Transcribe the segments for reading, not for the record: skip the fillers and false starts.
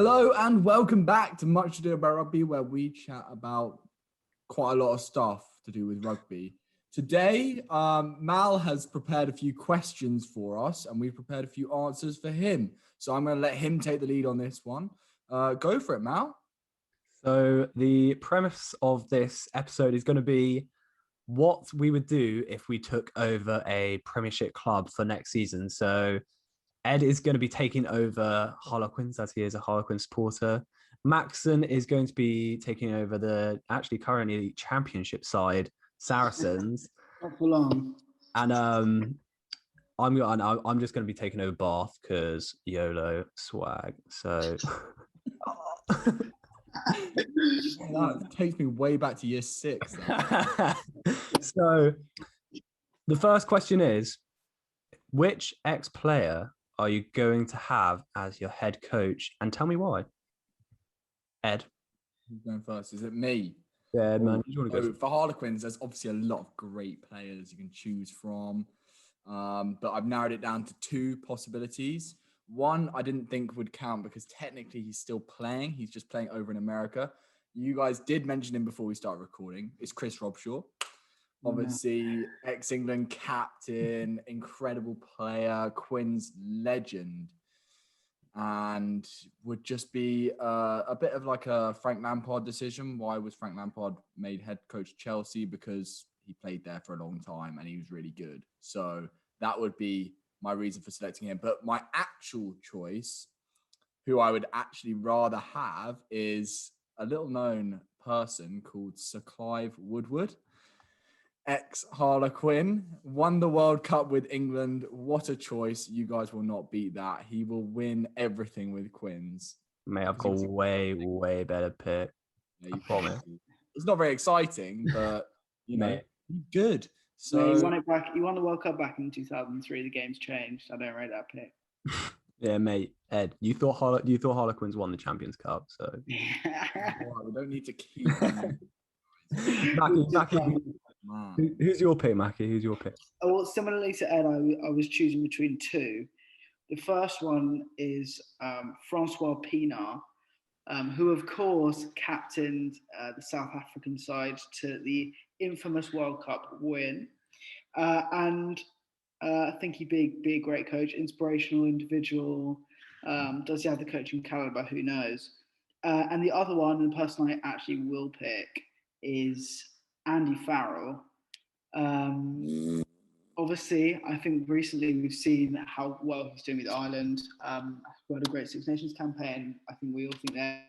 Hello and welcome back to Much to Do About Rugby, where we chat about quite a lot of stuff to do with rugby. Today, Mal has prepared a few questions for us and we've prepared a few answers for him. So I'm going to let him take the lead on this one. Go for it, Mal. So the premise of this episode is going to be what we would do if we took over a Premiership club for next season. So Ed is going to be taking over Harlequins as he is a Harlequin supporter. Maxon is going to be taking over the currently Championship side, Saracens. Not for long. And I'm just going to be taking over Bath because YOLO swag. So that takes me way back to year 6. So the first question is, which ex-player are you going to have as your head coach? And tell me why. Ed. Who's going first? Is it me? Yeah, man. You want to go for Harlequins, there's obviously a lot of great players you can choose from. But I've narrowed it down to 2 possibilities. One, I didn't think would count because technically he's still playing. He's just playing over in America. You guys did mention him before we started recording. It's Chris Robshaw. Obviously, ex-England captain, incredible player, Quins legend. And would just be a bit of like a Frank Lampard decision. Why was Frank Lampard made head coach Chelsea? Because he played there for a long time and he was really good. So that would be my reason for selecting him. But my actual choice, who I would actually rather have, is a little known person called Sir Clive Woodward. Ex-Harlequin, won the World Cup with England. What a choice. You guys will not beat that. He will win everything with Quins. Mate, I've got way better pick. Yeah, you promise. It's not very exciting, but, you know, he's good. So he won it back. He won the World Cup back in 2003. The game's changed. I don't rate that pick. Yeah, mate. Ed, you thought Harlequins won the Champions Cup, so All right, we don't need to keep Mackie, who's your pick, Mackie? Who's your pick? Well, similarly to Ed, I was choosing between 2. The first one is Francois Pienaar, who, of course, captained the South African side to the infamous World Cup win. And I think he'd be a great coach, inspirational individual. Does he have the coaching caliber? Who knows? And the other one, and the person I actually will pick, is Andy Farrell. Obviously, I think recently we've seen how well he's doing with Ireland. We had a great Six Nations campaign. I think we all think they're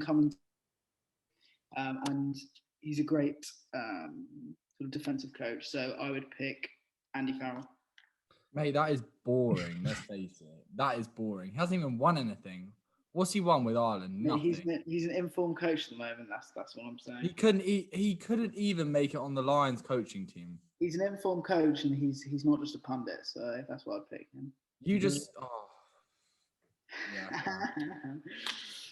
coming. And he's a great sort of defensive coach. So I would pick Andy Farrell. Mate, that is boring. Let's face it. That is boring. He hasn't even won anything. What's he won with Ireland? Nothing. He's an informed coach at the moment. That's what I'm saying. He couldn't even make it on the Lions coaching team. He's an informed coach, and he's not just a pundit. So that's why I'd pick him. You just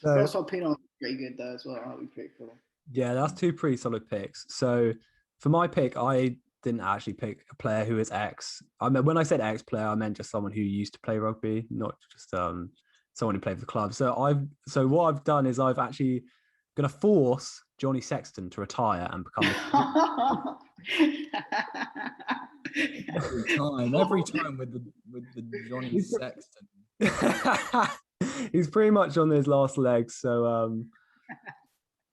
That's what Pienaar's pretty good though as well. That'd be pretty cool. Yeah, that's 2 pretty solid picks. So for my pick, I didn't actually pick a player who is ex. I mean, when I said ex player, I meant just someone who used to play rugby, not just someone who played for the club. So what I've done is I've actually going to force Johnny Sexton to retire and become every time with the Johnny Sexton. He's pretty much on his last legs. So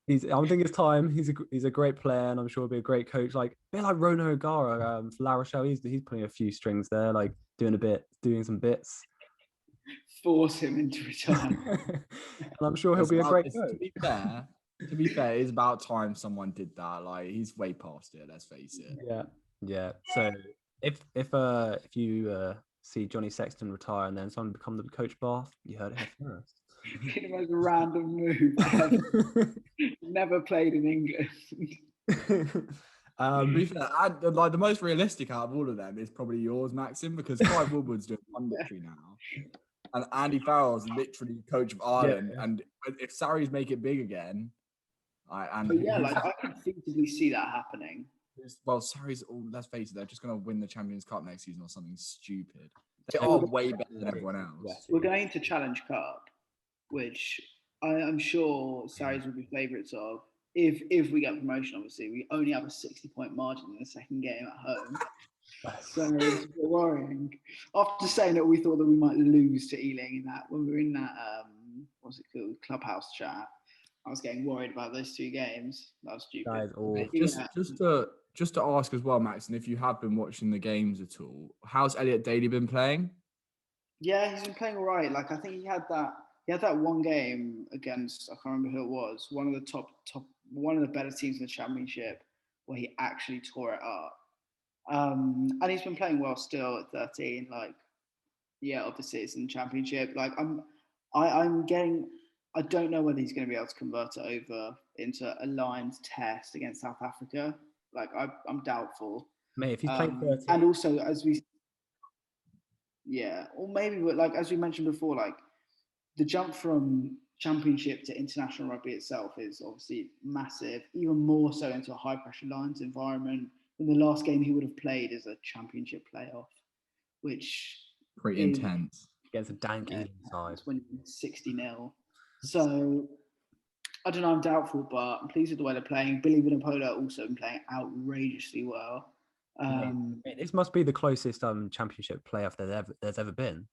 I think it's time. He's a great player, and I'm sure he'll be a great coach. Like a bit like Ronan O'Gara for La Rochelle. He's putting a few strings there, like doing some bits. Force him into retirement. And I'm sure he'll be a great coach. To be fair, it's about time someone did that. Like, he's way past it. Let's face it. Yeah. So if you see Johnny Sexton retire and then someone become the coach Bath, you heard it here first. The most random move. Never played in England. To be fair, like the most realistic out of all of them is probably yours, Maxim, because Clive Woodward's doing punditry now, and Andy Farrell's literally coach of Ireland. Yeah. And if Sarries make it big again, I can feasibly see that happening. Well, Sarries, let's face it, they're just going to win the Champions Cup next season or something stupid. They are way better than everyone else. We're going to Challenge Cup. which I'm sure Sarries will be favourites of. If we get promotion, obviously, we only have a 60-point margin in the second game at home. So it's a bit worrying. After saying that we thought that we might lose to Ealing in that when we were in that what's it called, clubhouse chat, I was getting worried about those two games. That was stupid. That is awful. Just to ask as well, Max, and if you have been watching the games at all, how's Elliot Daly been playing? Yeah, he's been playing all right. Like I think he had that one game against, I can't remember who it was, one of the better teams in the Championship where he actually tore it up. And he's been playing well still at 13. Like, yeah, obviously it's in the Championship. Like I don't know whether he's going to be able to convert it over into a Lions test against South Africa. Like I'm doubtful. Mate, if he's playing 13. And also or maybe, but like as we mentioned before, like the jump from Championship to international rugby itself is obviously massive, even more so into a high pressure Lions environment. And the last game he would have played is a Championship playoff, which pretty intense. Against a dank Ealing side. When 60-0. So I don't know, I'm doubtful, but I'm pleased with the way they're playing. Billy Vunipola also been playing outrageously well. This must be the closest Championship playoff there's ever been.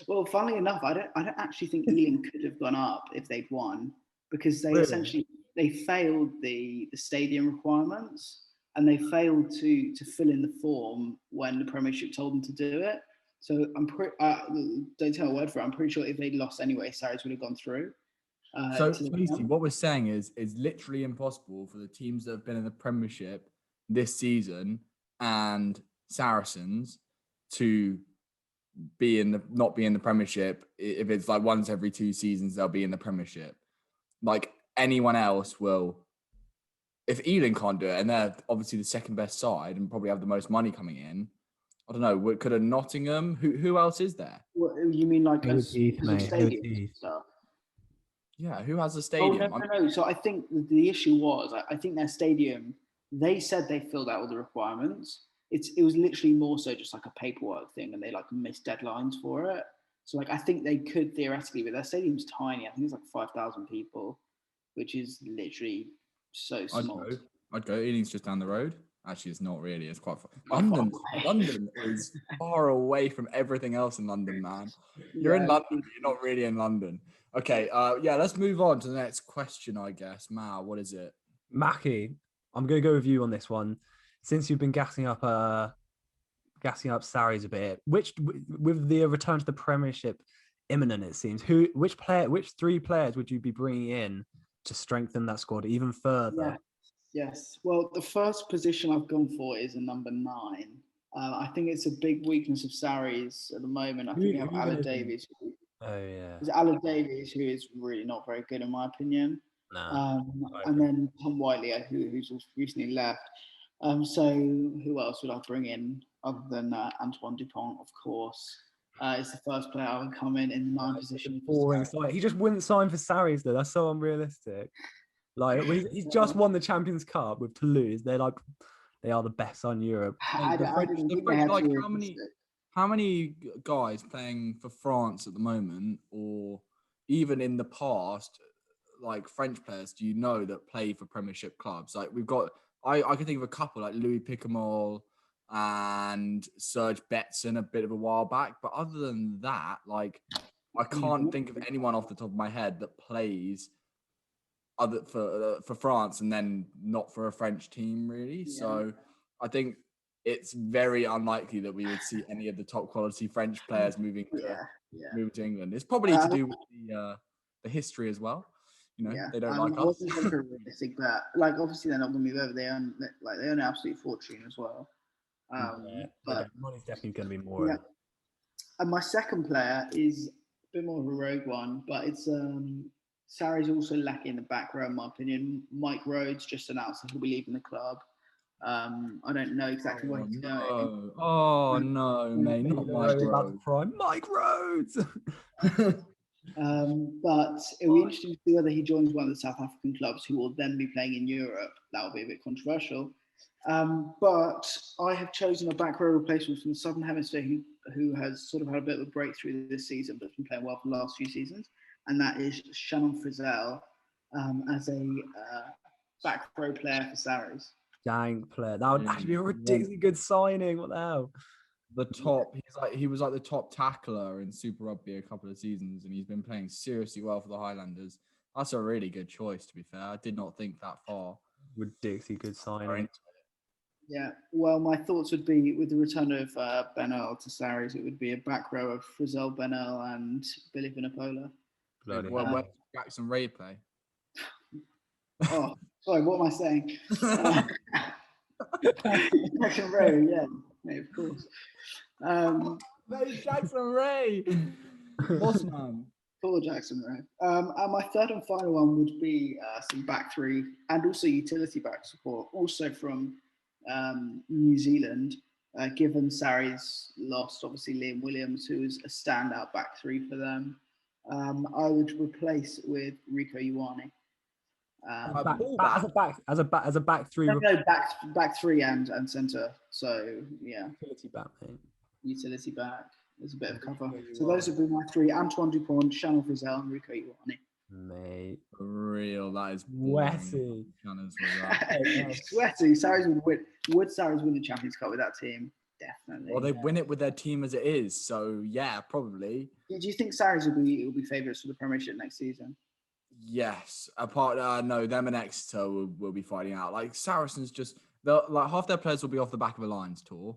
Well, funnily enough, I don't actually think Ealing could have gone up if they'd won, because they essentially failed the stadium requirements, and they failed to fill in the form when the Premiership told them to do it. So I'm don't tell a word for it. I'm pretty sure if they'd lost anyway, Sarries would have gone through. So basically, what we're saying is literally impossible for the teams that have been in the Premiership this season and Saracens to not be in the Premiership. If it's like once every 2 seasons, they'll be in the Premiership. Like anyone else will. If Ealing can't do it, and they're obviously the second best side and probably have the most money coming in, I don't know. Could a Nottingham? Who else is there? What you mean, like as stadium stuff? Yeah, who has a stadium? No. So I think the issue was, I think their stadium, they said they filled out all the requirements. It was literally more so just like a paperwork thing, and they like missed deadlines for it. So like I think they could theoretically, but their stadium's tiny. I think it's like 5,000 people, which is literally so small. I'd go. Ealing's just down the road. Actually, it's not really. It's quite far. London is far away from everything else in London, man. You're in London, but you're not really in London. Okay, let's move on to the next question, I guess. Mal, what is it? Mackie, I'm going to go with you on this one. Since you've been gassing up Sarries a bit, with the return to the Premiership imminent, it seems, which 3 players would you be bringing in to strengthen that squad even further? Yes. Well, the first position I've gone for is a number 9. I think it's a big weakness of Sarries at the moment. I think we have Aled Davies. It's Aled Davies, who is really not very good in my opinion. And then Tom Whiteley, who's recently left. So who else would I bring in other than Antoine Dupont, of course? It's the first player I would come in the 9 position. Boring. He just wouldn't sign for Sarries though. That's so unrealistic. Like he's just won the Champions Cup with Toulouse. They are the best on Europe. How many guys playing for France at the moment, or even in the past, like French players, do you know that play for Premiership clubs? Like we've got, I can think of a couple like Louis Picamol and Serge Betson a bit of a while back, but other than that, like I can't think of anyone off the top of my head that plays for France and then not for a French team really. Yeah. So I think it's very unlikely that we would see any of the top quality French players moving to England. It's probably to do with the history as well. You know, they don't like us. Realistic, but like obviously they're not going to move over. They earn an absolute fortune as well. But money's definitely going to be more. Yeah. And my second player is a bit more of a rogue one, but it's Sarri's also lacking in the back row, in my opinion. Mike Rhodes just announced that he'll be leaving the club. I don't know exactly where he's going. Oh no, mate, not Mike Rhodes. Mike Rhodes. But it'll be interesting to see whether he joins one of the South African clubs who will then be playing in Europe. That will be a bit controversial. But I have chosen a back row replacement from the Southern Hemisphere who has sort of had a bit of a breakthrough this season, but has been playing well for the last few seasons, and that is Shannon Frizzell as a back row player for Sarries. Dank player. That would actually be a ridiculously good signing. What the hell? He was like the top tackler in Super Rugby a couple of seasons, and he's been playing seriously well for the Highlanders. That's a really good choice, to be fair. I did not think that far. Ridiculously good signing. Yeah, well, my thoughts would be with the return of Ben Earl to Sarries, it would be a back row of Frizzell, Ben Earl, and Billy Vinapola. Where Jackson Ray play? Oh, sorry, what am I saying? Jackson Ray, yeah, of course. Jackson Ray, boss man. Poor Jackson Ray. And my third and final one would be some back three and also utility back support, also from New Zealand, given Sarries lost, obviously, Liam Williams, who was a standout back three for them. I would replace with Rico Ioane. As a back three. No, back three and centre. So yeah, Utility back, mate. Utility back. There's a bit of cover. So those would be my three: Antoine Dupont, Shannon Frizzell, and Rico Ioane. Mate, for real, that is sweaty. Sweaty. Sarries would win. Would Sarries win the Champions Cup with that team? Definitely. Well, they win it with their team as it is, so yeah, probably. Do you think Sarries will be favourites for the Premiership next season? Yes. No, them and Exeter will be fighting out. Like Saracens, like half their players will be off the back of a Lions tour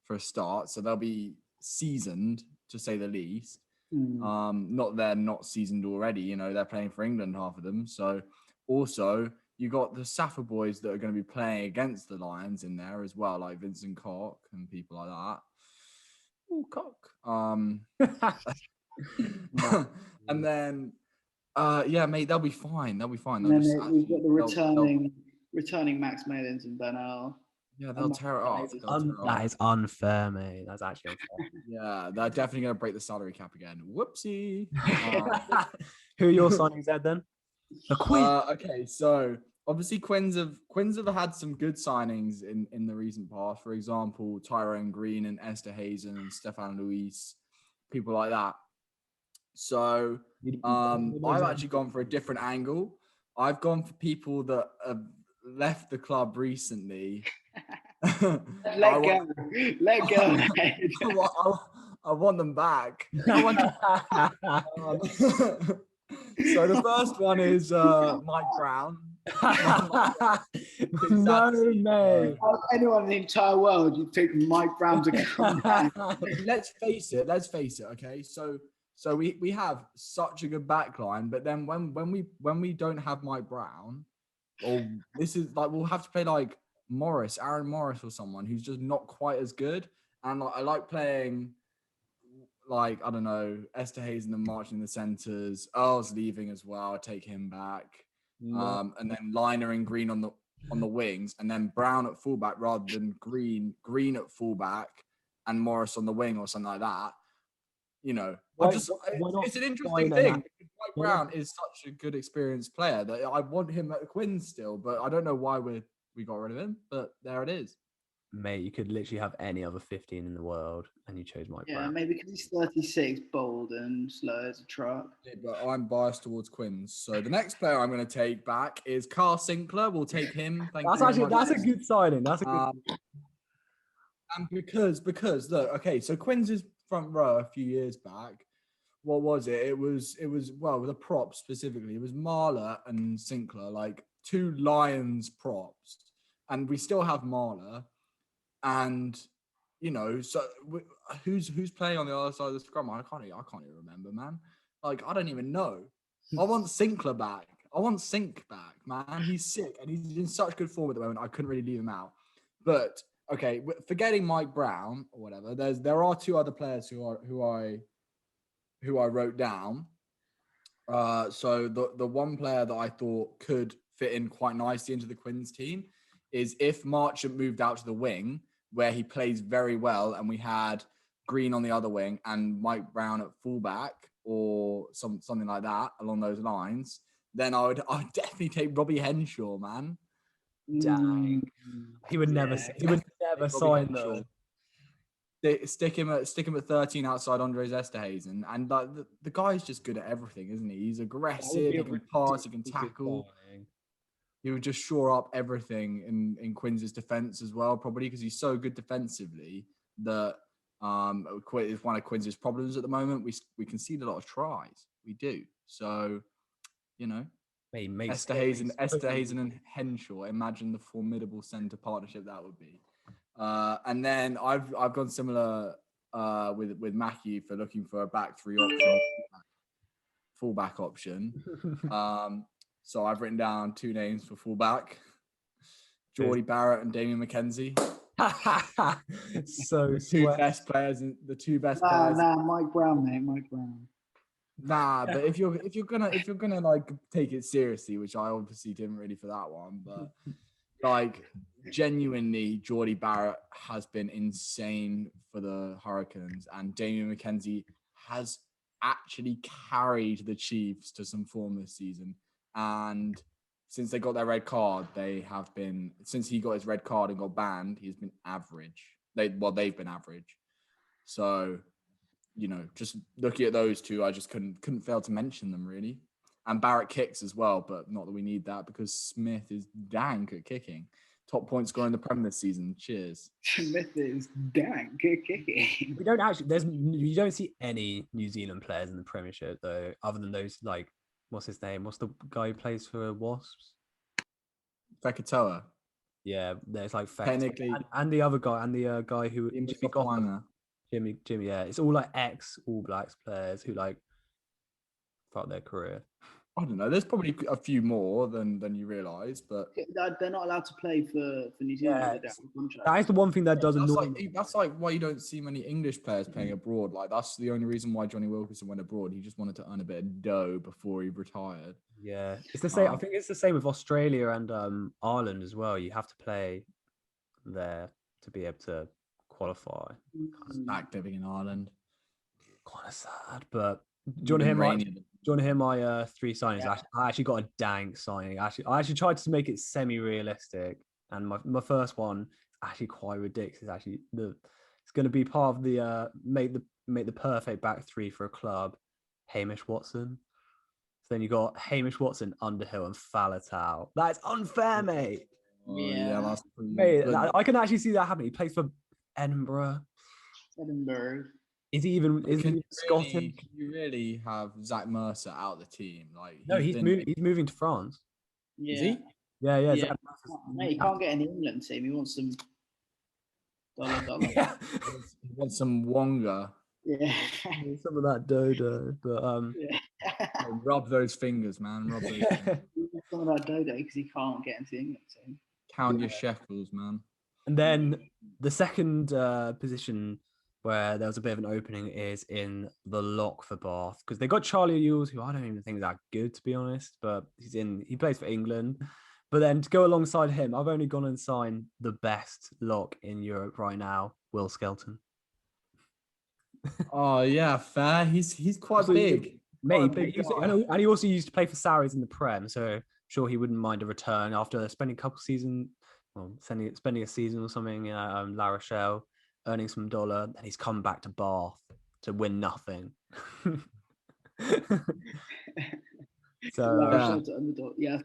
for a start, so they'll be seasoned to say the least. They're not seasoned already. You know, they're playing for England, half of them. So also you got the Safa boys that are going to be playing against the Lions in there as well, like Vincent Koch and people like that. Oh, Koch. And then, mate, they'll be fine. They'll be fine. And then we've got the returning Max Malins and Ben Earl. Yeah, they'll tear it off. That is unfair, mate. That's actually unfair. Yeah, they're definitely going to break the salary cap again. Whoopsie. Who are your signings, Ed, then? The Quinn. Okay, so obviously Quins have had some good signings in the recent past. For example, Tyrone Green and Esther Hazen and Stefan Luis, people like that. So I've actually gone for a different angle. I've gone for people that have left the club recently. Let go. I want them back. So the first one is Mike Brown. No, mate. Anyone in the entire world, you'd pick Mike Brown to come back. Let's face it. Okay, so we have such a good backline, but then when we don't have Mike Brown, or this is like we'll have to play like Aaron Morris or someone who's just not quite as good. And I like playing like, I don't know, Esther Hazen and marching in the centres. Earl's leaving as well. I take him back. And then Liner and Green on the wings, and then Brown at fullback rather than Green at fullback and Morris on the wing or something like that. You know, it's an interesting thing. Mike Brown is such a good experienced player that I want him at the Quins still, but I don't know why we got rid of him, but there it is. Mate, you could literally have any other 15 in the world, and you chose Mike Brown. Yeah, maybe because he's 36, bold and slow as a truck. Yeah, but I'm biased towards Quins. So the next player I'm going to take back is Carl Sinclair. We'll take him. That's a good signing. That's a good. And because look, okay, so Quins' front row a few years back. What was it? It was well, with a prop specifically. It was Marler and Sinclair, like two Lions props, and we still have Marler. And you know, so who's playing on the other side of the scrum? I can't even remember, man. Like I don't even know. I want Sinclair back. I want Sink back, man. He's sick and he's in such good form at the moment. I couldn't really leave him out. But okay, forgetting Mike Brown or whatever, there are two other players who I wrote down. So the one player that I thought could fit in quite nicely into the Quins team is if Marchant moved out to the wing, where he plays very well, and we had Green on the other wing and Mike Brown at fullback or something like that along those lines, then I would definitely take Robbie Henshaw, man. Dang. He would never. Yeah. He would never Bobby sign Henshaw. though. Stick him at 13 outside Andres Esterhazy, and like the guy's just good at everything, isn't he? He's aggressive, he can pass, he can tackle. He would just shore up everything in Quins' defense as well, probably because he's so good defensively that is one of Quins' problems at the moment. We concede a lot of tries. We do. So, you know, Esterhazy and Henshaw, imagine the formidable centre partnership that would be. And then I've gone similar with Mackie for looking for a back three option, fullback option. So I've written down 2 names for fullback: Geordie Barrett and Damien McKenzie. So the two best players. Nah, Mike Brown, mate. Mike Brown. Nah, but if you're gonna like take it seriously, which I obviously didn't really for that one, but like genuinely, Geordie Barrett has been insane for the Hurricanes, and Damien McKenzie has actually carried the Chiefs to some form this season. And since they got their red card, since he got his red card and got banned, he's been average. They've been average. So, you know, just looking at those two, I just couldn't fail to mention them really. And Barrett kicks as well, but not that we need that because Smith is dank at kicking. Top point scorer in the Prem this season. Cheers. Smith is dank at kicking. We don't you don't see any New Zealand players in the Premiership though, other than those like, what's his name? What's the guy who plays for Wasps? Fekatoa. Yeah, there's like technically, and the other guy and the guy who Jimmy. Yeah, it's all like ex All Blacks players who like throughout their career. I don't know. There's probably a few more than you realise, but they're not allowed to play for New Zealand. Yeah, that is the one thing that does annoy me. That's like why you don't see many English players playing abroad. Like that's the only reason why Johnny Wilkinson went abroad. He just wanted to earn a bit of dough before he retired. Yeah, it's the same. I think it's the same with Australia and Ireland as well. You have to play there to be able to qualify. Back living in Ireland. Kind of sad, but do you want to hear my 3 signings? Yeah. I actually got a dank signing. I actually tried to make it semi-realistic, and my first one is actually quite ridiculous. It's actually it's going to be part of the make the perfect back 3 for a club. Hamish Watson. So then you got Hamish Watson, Underhill, and Faletau. That's unfair, mate. Yeah, that's mate. I can actually see that happening. He plays for Edinburgh. Is he Scottish? Can you really have Zach Mercer out of the team? Like, no, he's moving to France. Yeah. Is he? Yeah. Mate, he can't get in the England team. He wants some dollar. Yeah. He wants some Wonga. Yeah. Some of that dodo, but rub those fingers, man. Rub those fingers. Some of that dodo because he can't get into the England team. Count your shekels, man. And then the second position where there was a bit of an opening is in the lock for Bath, because they got Charlie Ewells, who I don't even think is that good, to be honest, but he plays for England. But then to go alongside him, I've only gone and signed the best lock in Europe right now, Will Skelton. Oh yeah, fair. He's quite big. Maybe. And he also used to play for Sarries in the Prem, so I'm sure he wouldn't mind a return after spending a season or something in La Rochelle, earning some dollar, and he's come back to Bath to win nothing. So yeah,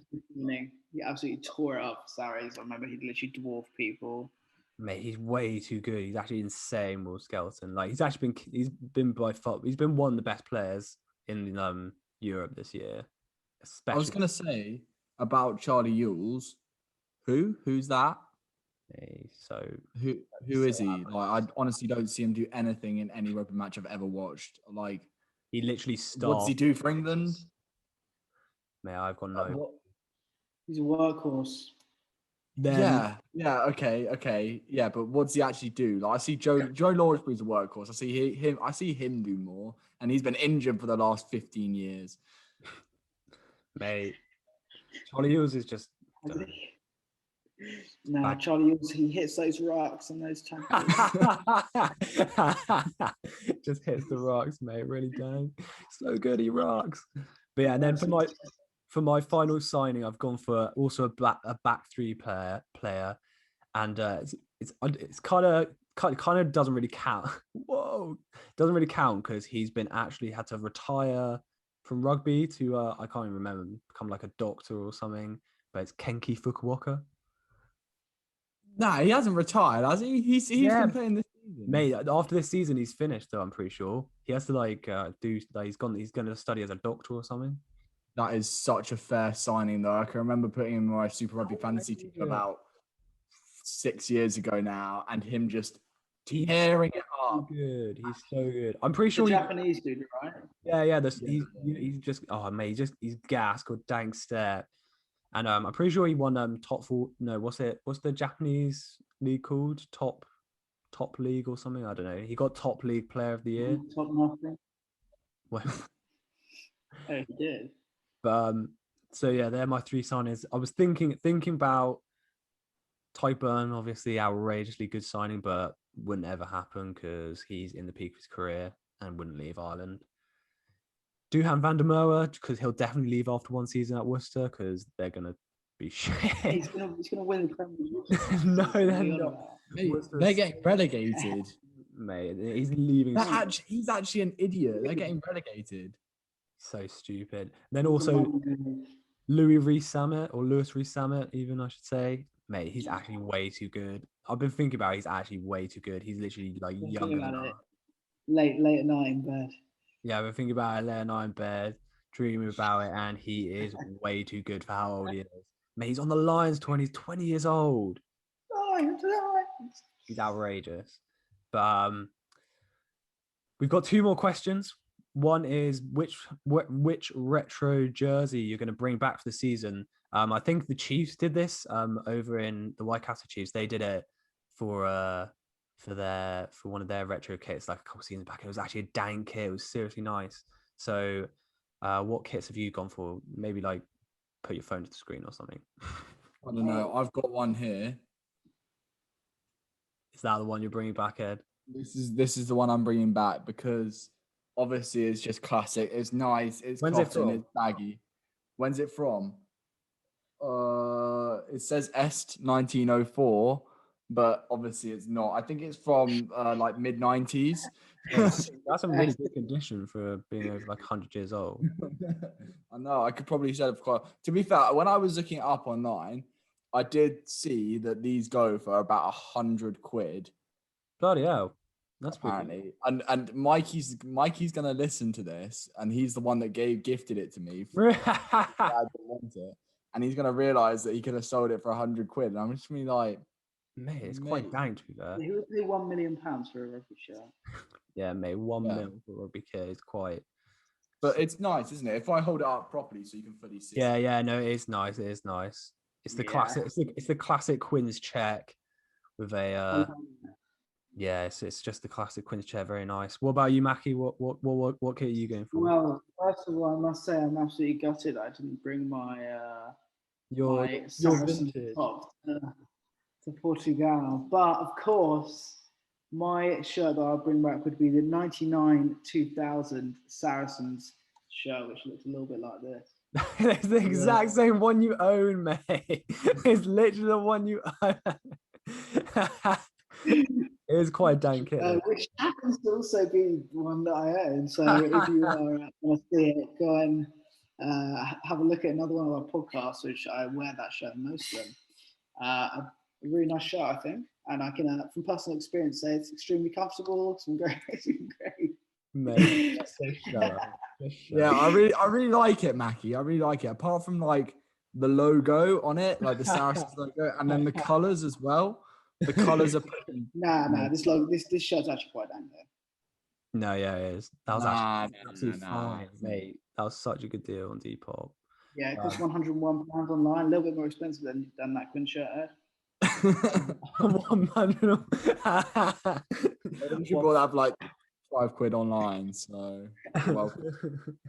he absolutely tore it up Sarries. I remember he literally dwarfed people. Mate, he's way too good. He's actually insane, Will Skelton. Like he's been one of the best players in Europe this year. Especially. I was gonna say about Charlie Ewells. Who's that? So who is he? Like I honestly don't see him do anything in any rugby match I've ever watched. Like he literally starts. What does he do for England? Mate, I've got no. He's a workhorse. Yeah, okay, yeah, but what does he actually do? Like I see Joe Lawrence's a workhorse. I see him do more, and he's been injured for the last 15 years. Mate, Charlie Ewells is just. No, Charlie Ewells, he hits those rocks and those tackles. Just hits the rocks, mate. Really dang. So good, he rocks. But yeah, and then for my final signing, I've gone for also a back three player, and it's kind of doesn't really count. Whoa, doesn't really count because he's been actually had to retire from rugby to I can't even remember, become like a doctor or something. But it's Kenki Fukuoka. Nah, he hasn't retired, has he? He's been playing this season. Mate, after this season, he's finished. Though I'm pretty sure he has to he's going to study as a doctor or something. That is such a fair signing, though. I can remember putting him in my Super Rugby fantasy team about 6 years ago now, and him just tearing it up. Good, he's so good. I'm pretty sure Japanese dude, right? Yeah. He's just mate, he's gas called Dank Step, and I'm pretty sure he won top four. No, what's the Japanese league called? Top league or something? I don't know. He got top league player of the year. Top nothing. Well, oh, he did. But so yeah, they're my three signings. I was thinking about Tyburn, obviously outrageously good signing, but wouldn't ever happen because he's in the peak of his career and wouldn't leave Ireland. Duhan van der Merwe, because he'll definitely leave after one season at Worcester because they're gonna be shit. He's gonna win the Premiership. No, they're not. Mate, they're getting relegated. Mate, he's leaving. He's actually an idiot. They're getting relegated. So stupid. Then also Lewis Rees-Zammit, even I should say. Mate, he's actually way too good. I've been thinking about it, he's actually way too good. He's literally like younger than us. Late at night in bed. Yeah, I've been thinking about it late at night in bed, dreaming about it, and he is way too good for how old he is. Mate, he's on the Lions 20 years old. He's outrageous. But we've got two more questions. One is which retro jersey you're going to bring back for the season. I think the Chiefs did this over in the Waikato Chiefs. They did it for one of their retro kits like a couple seasons back. It was actually a dank kit. It was seriously nice. So what kits have you gone for? Maybe like put your phone to the screen or something. I don't know. I've got one here. Is that the one you're bringing back, Ed? This is the one I'm bringing back because obviously it's just classic. It's nice. It's When's it from? It's baggy. When's it from? It says Est 1904, but obviously it's not. I think it's from like mid 90s. That's a really good condition for being over like 100 years old. I know. I could probably say it for. To be fair, when I was looking it up online, I did see that these go for about £100. Bloody hell. That's apparently. And Mikey's gonna listen to this, and he's the one that gifted it to me. I didn't want it. And he's gonna realise that he could have sold it for £100. And I'm just gonna be like, mate, it's quite dang to be fair. He would pay £1 million for a rugby shirt. Yeah, mate, 1 million for a rugby kit is quite. But it's nice, isn't it? If I hold it up properly, so you can fully see. Yeah, no, it is nice. It is nice. It's the classic. It's the classic Quinn's check with a. Yeah, it's just the classic Quinn's chair. Very nice. What about you, Mackie? What kit are you going for? Well, first of all, I must say I'm absolutely gutted I didn't bring my your vintage top to Portugal. But of course, my shirt that I'll bring back would be the 99-2000 Saracens shirt, which looks a little bit like this. It's the exact same one you own, mate. It's literally the one you own. It is quite dank, which happens to also be the one that I own. So if you want to see it, go and have a look at another one of our podcasts, which I wear that shirt most of them. A really nice shirt, I think, and I can, from personal experience, say it's extremely comfortable. Some great. Mate, that's so yeah, I really like it, Mackie. I really like it. Apart from like the logo on it, like the Saracens logo, and then the colours as well. The colours are pretty. Nah. This shirt's actually quite dang though. No, yeah, it is. That was absolutely fine, mate. That was such a good deal on Depop. Yeah, it costs £101 online. A little bit more expensive than that Quinn shirt. £100. People have like £5 online, so well.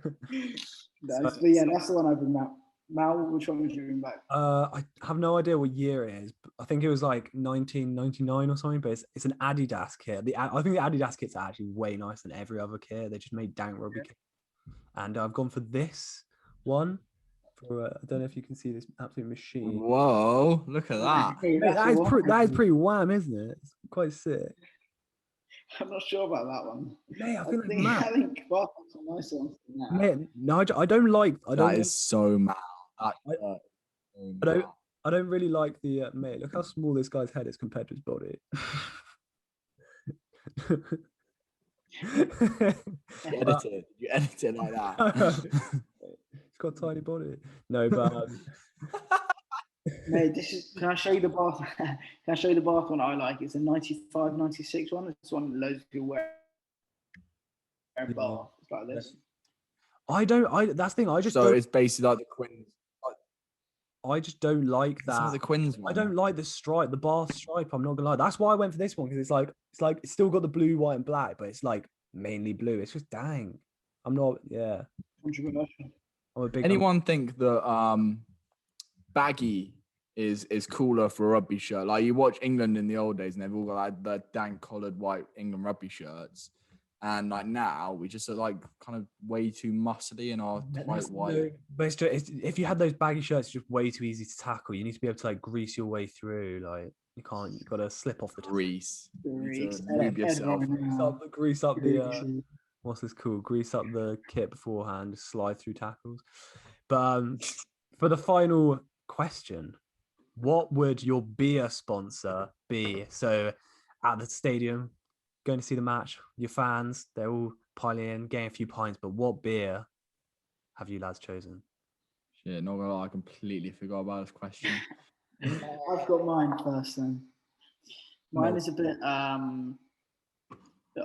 But yeah, that's the one I bring back. Mal, which one would you bring back? I have no idea what year it is. But I think it was like 1999 or something. But it's an Adidas kit. I think the Adidas kits are actually way nicer than every other kit. They just made dank rugby kit. And I've gone for this one I don't know if you can see this absolute machine. Whoa, look at that. Hey, Mate, that's a that is wine. pretty wham, isn't it? It's quite sick. I'm not sure about that one. Mate, I I feel like think mad. I think Bart's a nicer one than that. Mate, no, I don't like. That is so mad. That I- is so I don't. mad. I don't really like the mate. Look how small this guy's head is compared to his body. You edit it. You edit it like that. He's got a tiny body. No, but Mate, this is. Can I show you the Bath? Can I show you the Bath one I like? It's a 95, 96 one. It's one that loads of people wear. Bath. It's like this. I don't. That's the thing. I just So don't. it's basically like the Quins. I just don't like Some of that. the Quins I one. don't like the stripe, the Bath stripe. I'm not gonna lie. That's why I went for this one because it's still got the blue, white, and black, but it's like mainly blue. It's just dang. I'm not. Yeah. Controversial. I'm a big. Anyone think that baggy is cooler for a rugby shirt? Like you watch England in the old days, and they've all got like the dang collared white England rugby shirts, and like now we just are like kind of way too muscly in our tight white. No, but if you had those baggy shirts, it's just way too easy to tackle. You need to be able to like grease your way through. Like you can't. You've got to slip off the Grease. You need Grease. to lube yourself. grease up the what's this called? Grease up the kit beforehand, slide through tackles. But for the final question, what would your beer sponsor be? So at the stadium, going to see the match, your fans, they're all piling in, getting a few pints, but what beer have you lads chosen? Shit, not gonna lie, I completely forgot about this question. I've got mine first then. Mine is a bit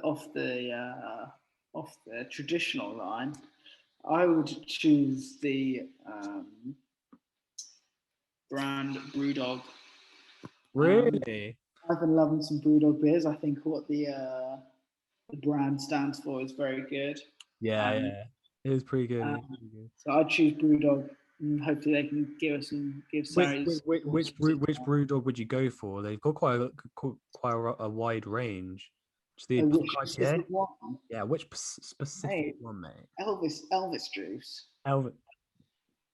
off the traditional line. I would choose the brand Brewdog. Really? I've been loving some Brewdog beers. I think what the brand stands for is very good. Yeah, yeah. It was pretty good. So I'd choose Brewdog. And hopefully they can give Sarries. Which brew dog would you go for? They've got quite a wide range. Which specific one? Yeah, which specific one, mate? Elvis juice. Elvis.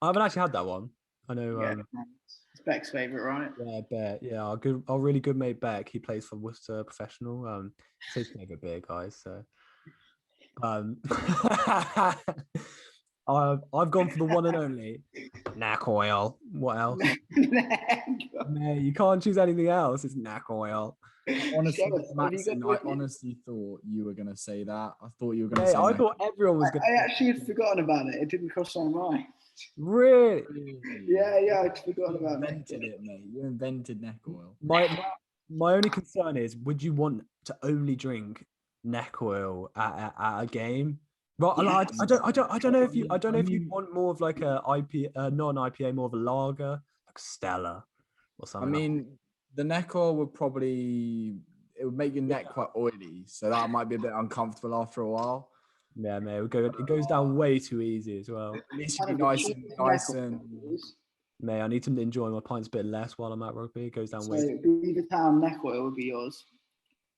I haven't actually had that one. I know. Yeah, it's Beck's favorite, right? Yeah, Beck. Yeah, our really good mate Beck. He plays for Worcester Professional. It's his favorite beer, guys. So, I've gone for the one and only Knack Oil. What else? Man, you can't choose anything else. It's Knack Oil. Honestly, Maxson, I honestly thought you were gonna say that. I thought you were gonna say. I thought everyone was gonna. I actually had forgotten about it. It didn't cross my mind. Really? Yeah, I'd forgotten about it. You invented it, mate. You invented neck oil. My only concern is, would you want to only drink neck oil at a game? Well, I don't know if you want more of like a non-IPA, more of a lager, like Stella or something. I mean, the neck oil would would make your neck quite oily, so that might be a bit uncomfortable after a while. Yeah, mate, it goes down way too easy as well. At least you'd be nice and. Mate, I need to enjoy my pints a bit less while I'm at rugby. It goes down way. So Beaver Town neck oil would be yours.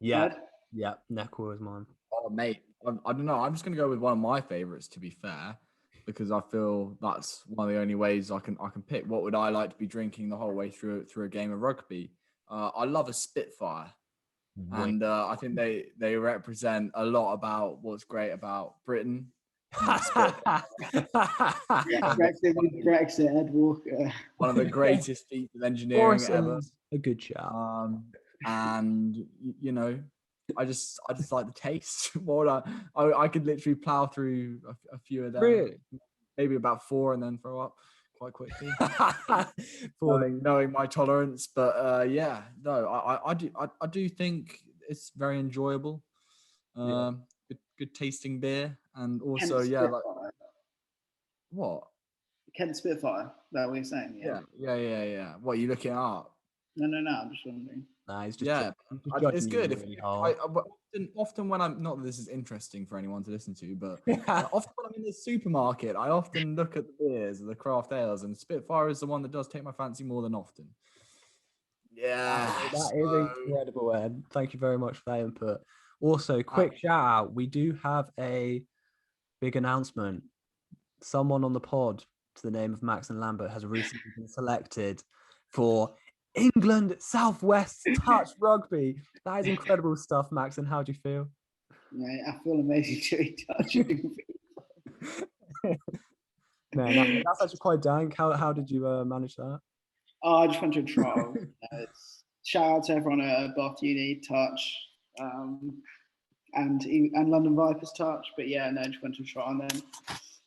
Yeah, yeah, neck oil is mine. Oh, mate, I don't know. I'm just gonna go with one of my favorites, to be fair, because I feel that's one of the only ways I can pick. What would I like to be drinking the whole way through a game of rugby? I love a Spitfire. And I think they represent a lot about what's great about Britain. Brexit, Ed Walker. One of the greatest feats of engineering ever. A good shout. And you know, I just like the taste. I could literally plow through a few of them. Really? Maybe about 4 and then throw up quite quickly. knowing my tolerance, but yeah, no, I do think it's very enjoyable. Good tasting beer, and also like what? Kent Spitfire. That what you're saying? Yeah. What are you looking at? No. I'm just wondering. Nah, it's just it's good. Really often when I'm not that this is interesting for anyone to listen to, but often when I'm in the supermarket, I often look at the beers or the craft ales, and Spitfire is the one that does take my fancy more than often. Yeah, that is incredible, Ed. Thank you very much for that input. Also, quick shout out. We do have a big announcement. Someone on the pod to the name of Max and Lambert has recently been selected for England Southwest Touch Rugby. That is incredible stuff, Max. And how do you feel? Mate, I feel amazing to be touching. Man, that's actually quite dank. How did you manage that? Oh, I just went to a trial. Shout out to everyone at Bath Uni Touch and London Vipers Touch. But yeah, no, just went to a trial, and then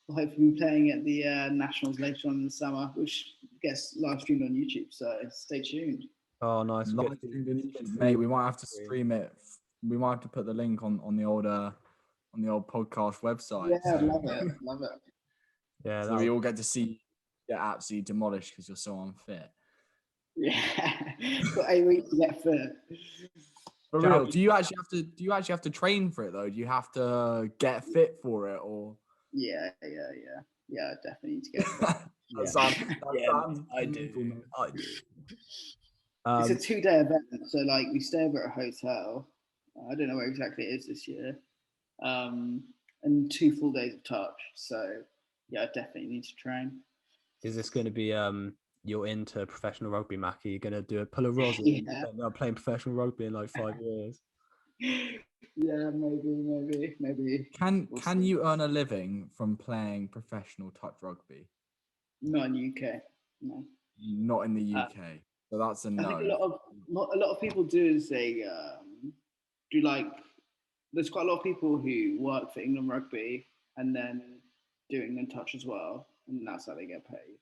we'll hopefully be playing at the Nationals later on in the summer, which gets live streamed on YouTube. So stay tuned. Oh, nice. Mate, we might have to stream it. We might have to put the link on the old podcast website. Yeah, love it. Yeah, so we all get to see you get absolutely demolished because you're so unfit. Yeah, got 8 weeks to get fit. For real, do you actually have to train for it though? Do you have to get fit for it or? Yeah, definitely need to get fit. I do. It's a 2-day event, so like we stay over at a hotel. I don't know where exactly it is this year, and 2 full days of touch. So yeah, I definitely need to train. Is this going to be you're into professional rugby, Mackie? You're going to pull a Rosie? Yeah. I'm playing professional rugby in like 5 years. Yeah, maybe. Can you earn a living from playing professional touch rugby? Not in the UK. No. Not in the UK. So that's a no. I think a lot of people do is they do like. There's quite a lot of people who work for England Rugby and then do England Touch as well, and that's how they get paid.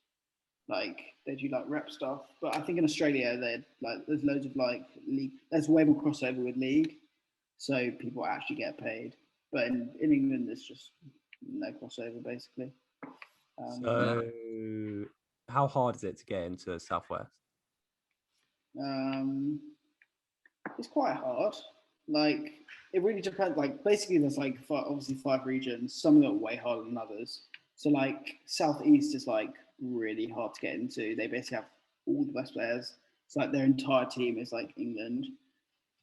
Like they do like rep stuff, but I think in Australia there's loads of like league. There's way more crossover with league, so people actually get paid. But in England, there's just no crossover basically. So, how hard is it to get into Southwest? It's quite hard. Like it really depends. Like basically, there's like obviously 5 regions. Some of them are way harder than others. So like Southeast is like really hard to get into. They basically have all the best players. It's like their entire team is like England.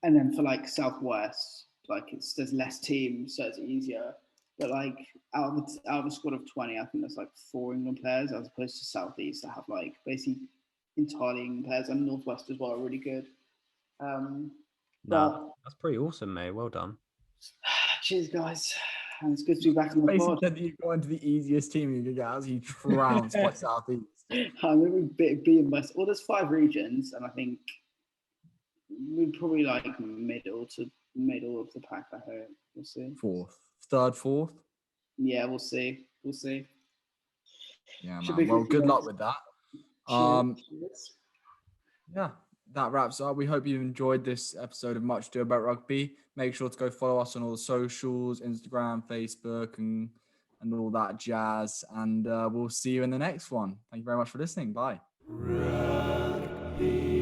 And then for like Southwest, like there's less teams, so it's easier. But like out of a squad of 20, I think there's like 4 England players as opposed to Southeast that have like basically entirely England players, and Northwest as well are really good. That's pretty awesome, mate. Well done. Cheers, guys. And it's good to be back in the pod. That you go into the easiest team you can get as you trounced by Southeast. I'm going to be in West. Well, there's 5 regions, and I think we're probably like middle of the pack. I hope we'll see. Fourth. Yeah, we'll see. Yeah, man. Well, good luck with that. Cheers. Yeah, that wraps up. We hope you enjoyed this episode of Much Ado About Rugby. Make sure to go follow us on all the socials, Instagram, Facebook, and all that jazz. And we'll see you in the next one. Thank you very much for listening. Bye. Rugby.